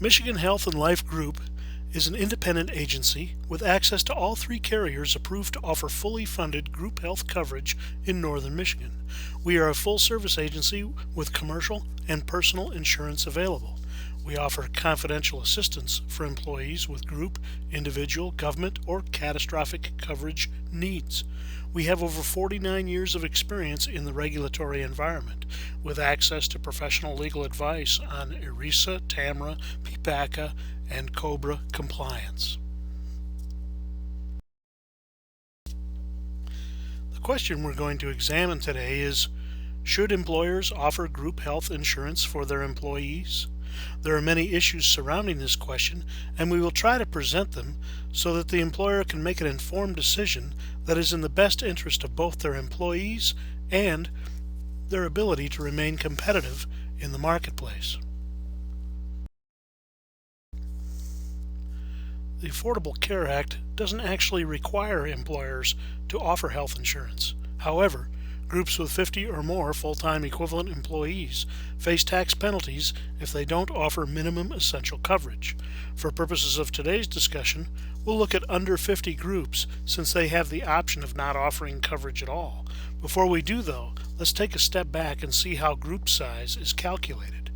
Michigan Health and Life Group is an independent agency with access to all three carriers approved to offer fully funded group health coverage in northern Michigan. We are a full service agency with commercial and personal insurance available. We offer confidential assistance for employees with group, individual, government, or catastrophic coverage needs. We have over 49 years of experience in the regulatory environment, with access to professional legal advice on ERISA, TAMRA, PPACA, and COBRA compliance. The question we're going to examine today is, should employers offer group health insurance for their employees? There are many issues surrounding this question, and we will try to present them so that the employer can make an informed decision that is in the best interest of both their employees and their ability to remain competitive in the marketplace. The Affordable Care Act doesn't actually require employers to offer health insurance. However, groups with 50 or more full-time equivalent employees face tax penalties if they don't offer minimum essential coverage. For purposes of today's discussion, we'll look at under 50 groups since they have the option of not offering coverage at all. Before we do though, let's take a step back and see how group size is calculated,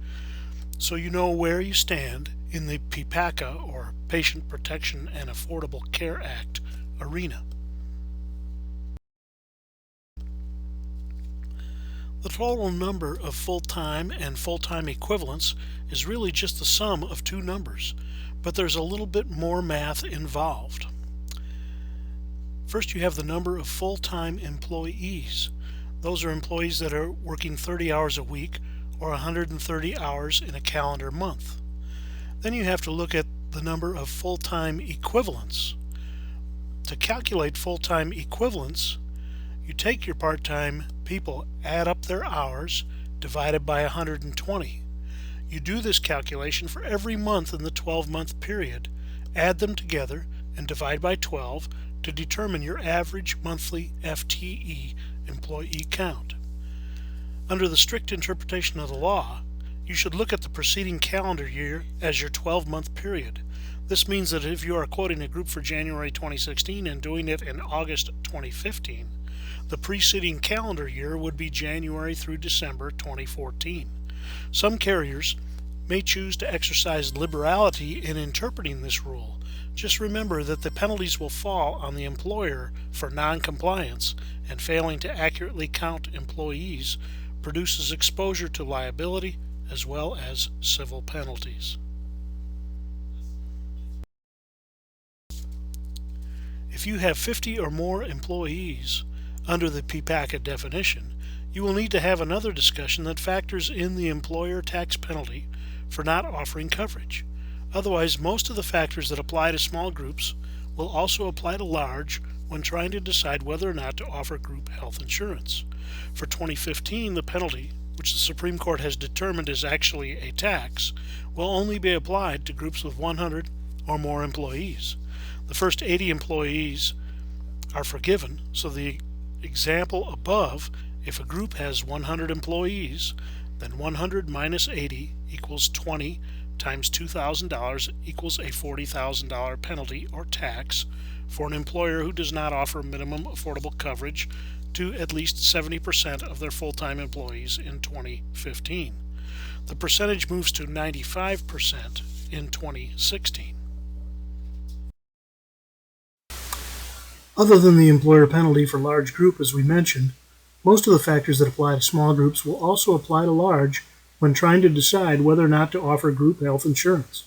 so you know where you stand in the PPACA, or Patient Protection and Affordable Care Act, arena. The total number of full-time and full-time equivalents is really just the sum of two numbers, but there's a little bit more math involved. First, you have the number of full-time employees. Those are employees that are working 30 hours a week or 130 hours in a calendar month. Then you have to look at the number of full-time equivalents. To calculate full-time equivalents, you take your part-time people, add up their hours, divided by 120. You do this calculation for every month in the 12-month period, add them together, and divide by 12 to determine your average monthly FTE employee count. Under the strict interpretation of the law, you should look at the preceding calendar year as your 12-month period. This means that if you are quoting a group for January 2016 and doing it in August 2015, the preceding calendar year would be January through December 2014. Some carriers may choose to exercise liberality in interpreting this rule. Just remember that the penalties will fall on the employer for non-compliance, and failing to accurately count employees produces exposure to liability as well as civil penalties. If you have 50 or more employees under the PPACA definition, you will need to have another discussion that factors in the employer tax penalty for not offering coverage. Otherwise, most of the factors that apply to small groups will also apply to large when trying to decide whether or not to offer group health insurance. For 2015, the penalty, which the Supreme Court has determined is actually a tax, will only be applied to groups with 100 or more employees. The first 80 employees are forgiven, so the example above, if a group has 100 employees, then 100 minus 80 equals 20 times $2,000 equals a $40,000 penalty or tax for an employer who does not offer minimum affordable coverage to at least 70% of their full-time employees in 2015. The percentage moves to 95% in 2016. Other than the employer penalty for large group, as we mentioned, most of the factors that apply to small groups will also apply to large when trying to decide whether or not to offer group health insurance.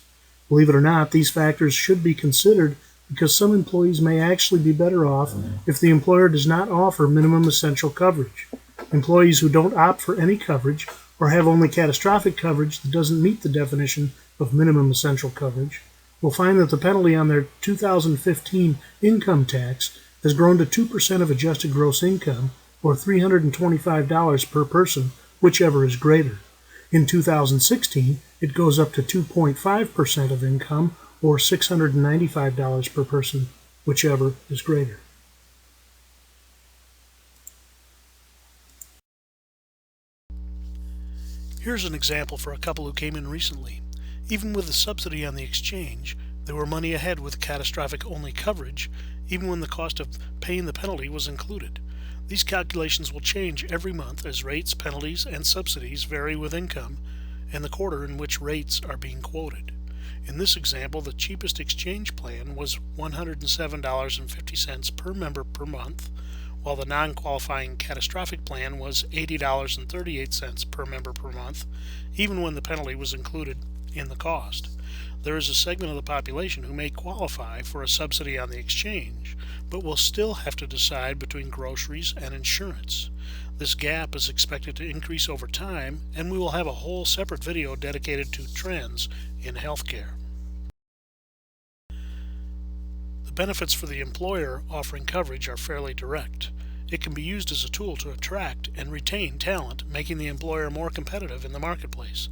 Believe it or not, these factors should be considered because some employees may actually be better off if the employer does not offer minimum essential coverage. Employees who don't opt for any coverage or have only catastrophic coverage that doesn't meet the definition of minimum essential coverage will find that the penalty on their 2015 income tax has grown to 2% of adjusted gross income, or $325 per person, whichever is greater. In 2016, it goes up to 2.5% of income, or $695 per person, whichever is greater. Here's an example for a couple who came in recently. Even with the subsidy on the exchange, they were money ahead with catastrophic only coverage, even when the cost of paying the penalty was included. These calculations will change every month as rates, penalties, and subsidies vary with income and the quarter in which rates are being quoted. In this example, the cheapest exchange plan was $107.50 per member per month, while the non-qualifying catastrophic plan was $80.38 per member per month, even when the penalty was included in the cost. There is a segment of the population who may qualify for a subsidy on the exchange, but will still have to decide between groceries and insurance. This gap is expected to increase over time, and we will have a whole separate video dedicated to trends in healthcare. The benefits for the employer offering coverage are fairly direct. It can be used as a tool to attract and retain talent, making the employer more competitive in the marketplace.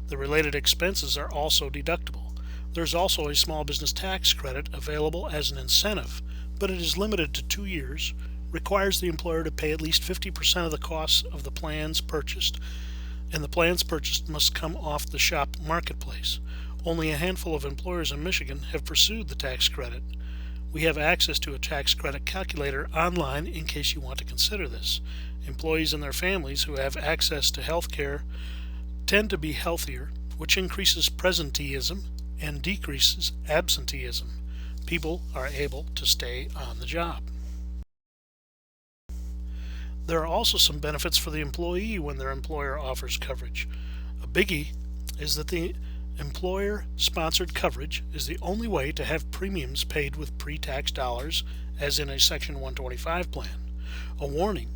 The related expenses are also deductible. There's also a small business tax credit available as an incentive, but it is limited to 2 years, requires the employer to pay at least 50% of the costs of the plans purchased, and the plans purchased must come off the shop marketplace. Only a handful of employers in Michigan have pursued the tax credit. We have access to a tax credit calculator online in case you want to consider this. Employees and their families who have access to health care tend to be healthier, which increases presenteeism and decreases absenteeism. People are able to stay on the job. There are also some benefits for the employee when their employer offers coverage. A biggie is that the employer-sponsored coverage is the only way to have premiums paid with pre-tax dollars, as in a Section 125 plan. A warning: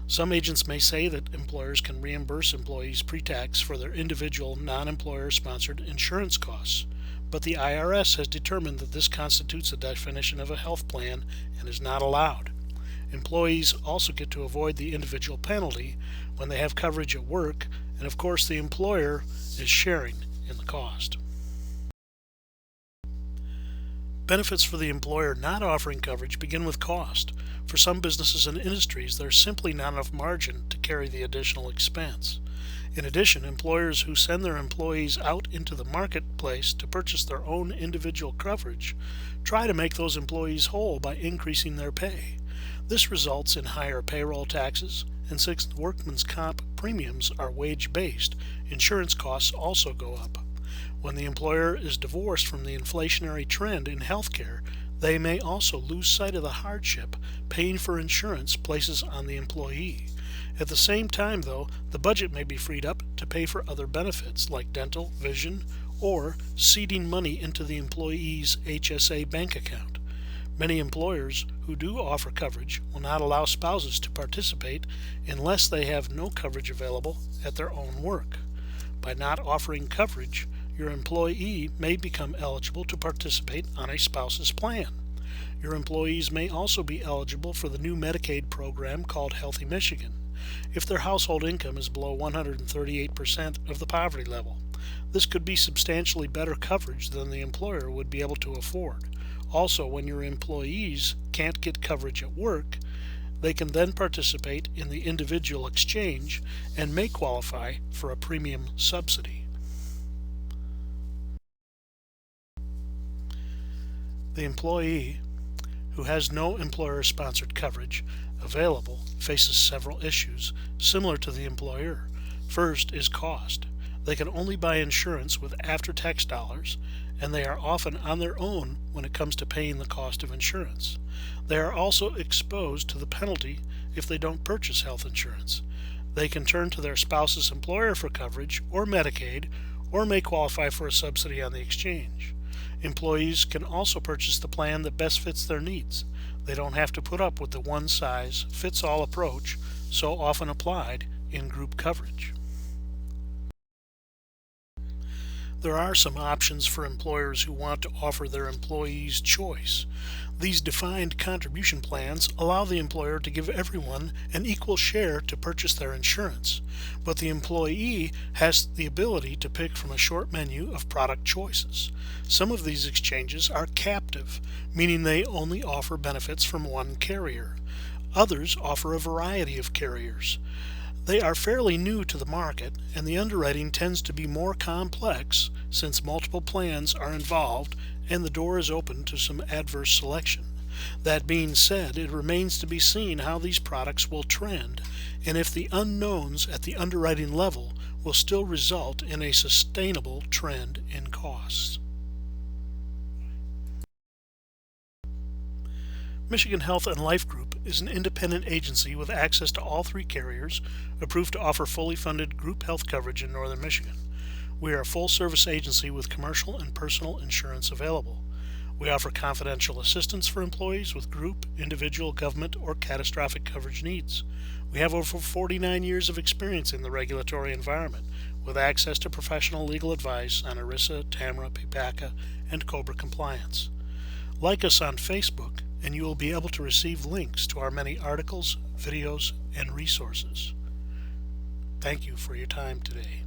some agents may say that employers can reimburse employees pre-tax for their individual non-employer-sponsored insurance costs, but the IRS has determined that this constitutes a definition of a health plan and is not allowed. Employees also get to avoid the individual penalty when they have coverage at work, and of course the employer is sharing in the cost. Benefits for the employer not offering coverage begin with cost. For some businesses and industries, there's simply not enough margin to carry the additional expense. In addition, employers who send their employees out into the marketplace to purchase their own individual coverage try to make those employees whole by increasing their pay. This results in higher payroll taxes, and since workman's comp premiums are wage-based, insurance costs also go up. When the employer is divorced from the inflationary trend in healthcare, they may also lose sight of the hardship paying for insurance places on the employee. At the same time, though, the budget may be freed up to pay for other benefits like dental, vision, or seeding money into the employee's HSA bank account. Many employers who do offer coverage will not allow spouses to participate unless they have no coverage available at their own work. By not offering coverage, your employee may become eligible to participate on a spouse's plan. Your employees may also be eligible for the new Medicaid program called Healthy Michigan, if their household income is below 138% of the poverty level. This could be substantially better coverage than the employer would be able to afford. Also, when your employees can't get coverage at work, they can then participate in the individual exchange and may qualify for a premium subsidy. The employee who has no employer-sponsored coverage available faces several issues similar to the employer. First is cost. They can only buy insurance with after-tax dollars, and they are often on their own when it comes to paying the cost of insurance. They are also exposed to the penalty if they don't purchase health insurance. They can turn to their spouse's employer for coverage or Medicaid, or may qualify for a subsidy on the exchange. Employees can also purchase the plan that best fits their needs. They don't have to put up with the one-size-fits-all approach so often applied in group coverage. There are some options for employers who want to offer their employees choice. These defined contribution plans allow the employer to give everyone an equal share to purchase their insurance, but the employee has the ability to pick from a short menu of product choices. Some of these exchanges are captive, meaning they only offer benefits from one carrier. Others offer a variety of carriers. They are fairly new to the market, and the underwriting tends to be more complex since multiple plans are involved and the door is open to some adverse selection. That being said, it remains to be seen how these products will trend and if the unknowns at the underwriting level will still result in a sustainable trend in costs. Michigan Health and Life Group is an independent agency with access to all three carriers, approved to offer fully funded group health coverage in northern Michigan. We are a full-service agency with commercial and personal insurance available. We offer confidential assistance for employees with group, individual, government, or catastrophic coverage needs. We have over 49 years of experience in the regulatory environment, with access to professional legal advice on ERISA, TAMRA, PPACA, and COBRA compliance. Like us on Facebook, and you will be able to receive links to our many articles, videos, and resources. Thank you for your time today.